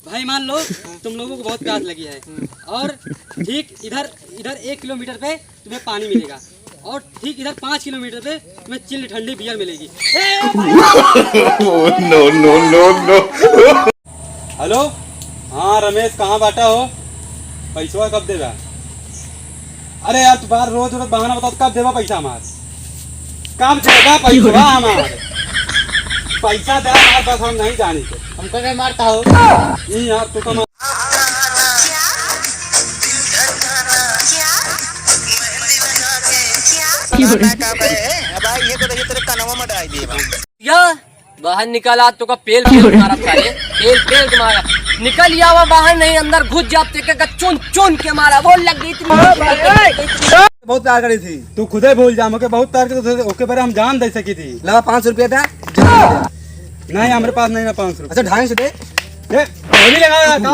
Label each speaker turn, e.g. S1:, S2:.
S1: भाई मान लो तुम लोगों को बहुत प्यास लगी है और ठीक इधर 1 किलोमीटर पे तुम्हें पानी मिलेगा और ठीक इधर 5 किलोमीटर पे तुम्हें चिल्ड ठंडी बियर मिलेगी।
S2: No no no no.
S3: Hello, हाँ रमेश कहाँ बैठा हो? पैसा कब देगा? अरे यार तुम्हारा रोज रोज बहाना बताओ, कब देगा पैसा हमार? कब देगा पैसा हमार? पैसा दे हमारे पास, हम नहीं जाने के।
S1: हमको क्या मारता हो?
S3: नहीं यार तू तो
S1: या बाहर निकल आ तो का पेल मारा साले, पेल मारा निकल या वो बाहर नहीं अंदर घुस जाते के चुन चुन के मारा वो लग गई
S4: बहुत प्यार करी थी।
S3: तू खुद ही भूल जा, मुझे बहुत तार के ओके पर हम जान दे सकी थी।
S4: लगा 500 रुपया था।
S3: नहीं हमारे पास नहीं ना 500
S4: अच्छा 250 दे।
S3: रुपये लगा।
S2: नो